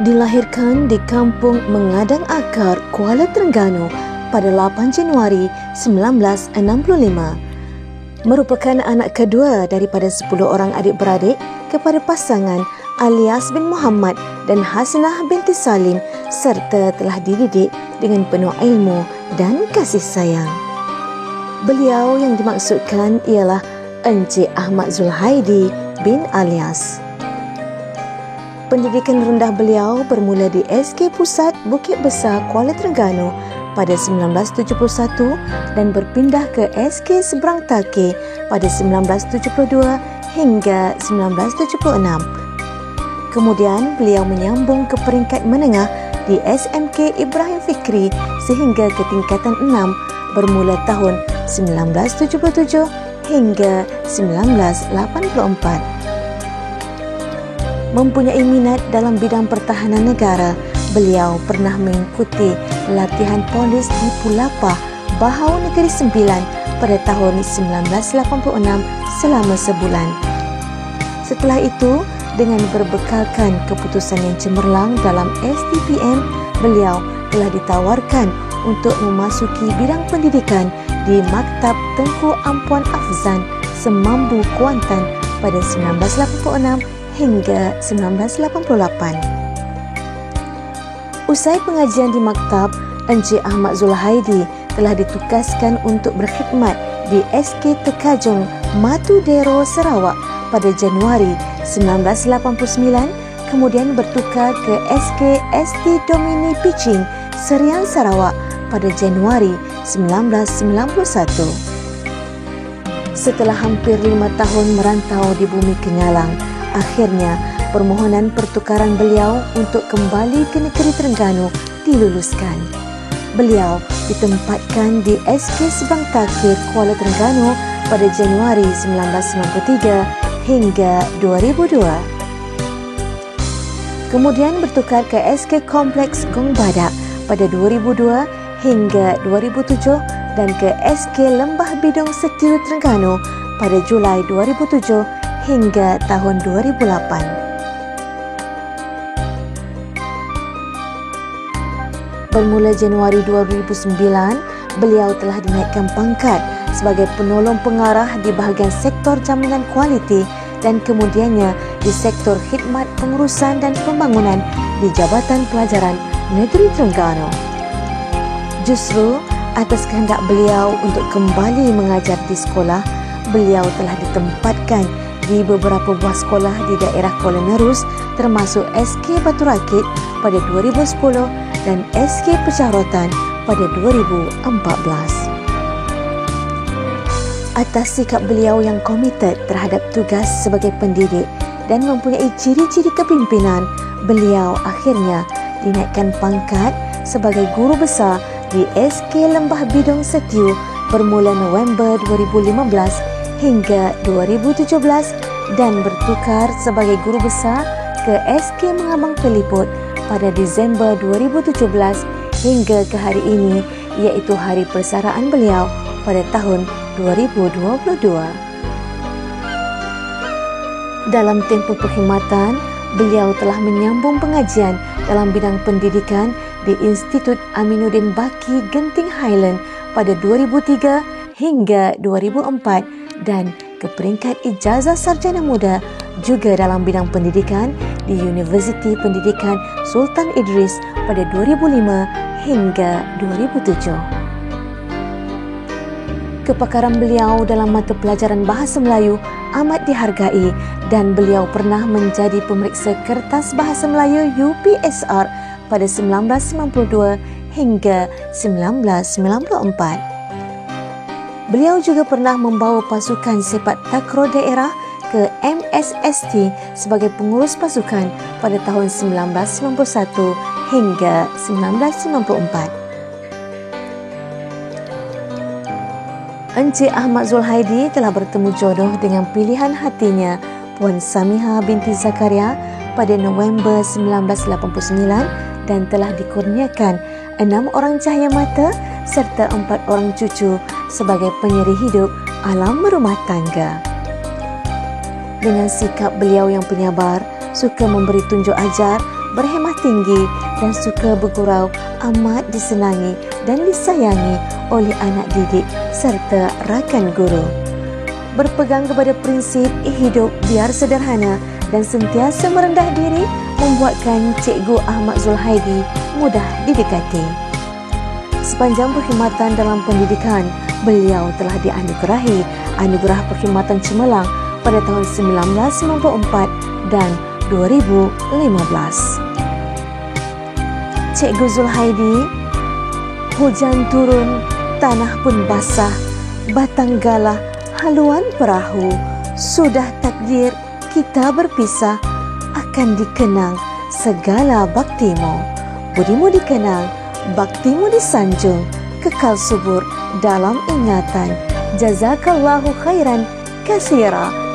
Dilahirkan di Kampung Mengadang Akar, Kuala Terengganu pada 8 Januari 1965. Merupakan anak kedua daripada 10 orang adik-beradik kepada pasangan Alias bin Muhammad dan Hasanah binti Salim, serta telah dididik dengan penuh ilmu dan kasih sayang. Beliau yang dimaksudkan ialah Encik Ahmad Zulhaidi bin Alias. Pendidikan rendah beliau bermula di SK Pusat Bukit Besar, Kuala Terengganu pada 1971 dan berpindah ke SK Seberang Takir pada 1972 hingga 1976. Kemudian beliau menyambung ke peringkat menengah di SMK Ibrahim Fikri sehingga ke tingkatan 6 bermula tahun 1977 hingga 1984. Mempunyai minat dalam bidang pertahanan negara, beliau pernah mengikuti latihan polis di Pulapa, Bahau Negeri Sembilan pada tahun 1986 selama sebulan. Setelah itu, dengan berbekalkan keputusan yang cemerlang dalam STPM, beliau telah ditawarkan untuk memasuki bidang pendidikan di Maktab Tengku Ampuan Afzan Semambu, Kuantan pada 1986 hingga 1988. Usai pengajian di maktab, Encik Ahmad Zulhaidi telah ditugaskan untuk berkhidmat di SK Tekajong, Matu Dero, Sarawak pada Januari 1989, kemudian bertukar ke SK ST Domini Piching, Serian, Sarawak pada Januari 1991. Setelah hampir 5 tahun merantau di bumi Kenyalang, akhirnya permohonan pertukaran beliau untuk kembali ke negeri Terengganu diluluskan. Beliau ditempatkan di SK Seberang Takir, Kuala Terengganu pada Januari 1993 hingga 2002. Kemudian bertukar ke SK Kompleks Gong Badak pada 2002 hingga 2007 dan ke SK Lembah Bidong Setiu Terengganu pada Julai 2007 hingga tahun 2008. Bermula Januari 2009, beliau telah dinaikkan pangkat sebagai penolong pengarah di bahagian sektor jaminan kualiti dan kemudiannya di sektor khidmat pengurusan dan pembangunan di Jabatan Pelajaran Negeri Terengganu. Justru atas kehendak beliau untuk kembali mengajar di sekolah, beliau telah ditempatkan di beberapa buah sekolah di daerah Kuala Nerus termasuk SK Batu Rakit pada 2010 dan SK Pecah Rotan pada 2014. Atas sikap beliau yang komited terhadap tugas sebagai pendidik dan mempunyai ciri-ciri kepimpinan, beliau akhirnya dinaikkan pangkat sebagai guru besar di SK Lembah Bidong Setiu bermula November 2015 hingga 2017 dan bertukar sebagai guru besar ke SK Mengabang Peliput pada Disember 2017 hingga ke hari ini, iaitu hari persaraan beliau pada tahun 2022. Dalam tempoh perkhidmatan, beliau telah menyambung pengajian dalam bidang pendidikan di Institut Aminuddin Baki, Genting Highland pada 2003 hingga 2004 dan ke peringkat ijazah sarjana muda juga dalam bidang pendidikan di Universiti Pendidikan Sultan Idris pada 2005 hingga 2007. Kepakaran beliau dalam mata pelajaran Bahasa Melayu amat dihargai dan beliau pernah menjadi pemeriksa kertas Bahasa Melayu UPSR pada 1992 hingga 1994. Beliau juga pernah membawa pasukan sepak takraw daerah ke MSST sebagai pengurus pasukan pada tahun 1991 hingga 1994. Encik Ahmad Zulhaidi telah bertemu jodoh dengan pilihan hatinya, Puan Samiha binti Zakaria pada November 1989 dan telah dikurniakan 6 orang cahaya mata serta 4 orang cucu sebagai penyeri hidup alam berumah tangga. Dengan sikap beliau yang penyabar, suka memberi tunjuk ajar berhemah tinggi dan suka bergurau amat disenangi dan disayangi oleh anak didik serta rakan guru. Berpegang kepada prinsip hidup biar sederhana dan sentiasa merendah diri membuatkan Cikgu Ahmad Zulhaidi mudah didekati. Sepanjang perkhidmatan dalam pendidikan, beliau telah dianugerahi Anugerah Perkhidmatan Cemerlang pada tahun 1994 dan 2015. Cikgu Zulhaidi, hujan turun, tanah pun basah, batang galah, haluan perahu, sudah takdir kita berpisah, akan dikenang segala baktimu. Budimu dikenang, baktimu disanjung, kekal subur dalam ingatan. Jazakallahu khairan katsira.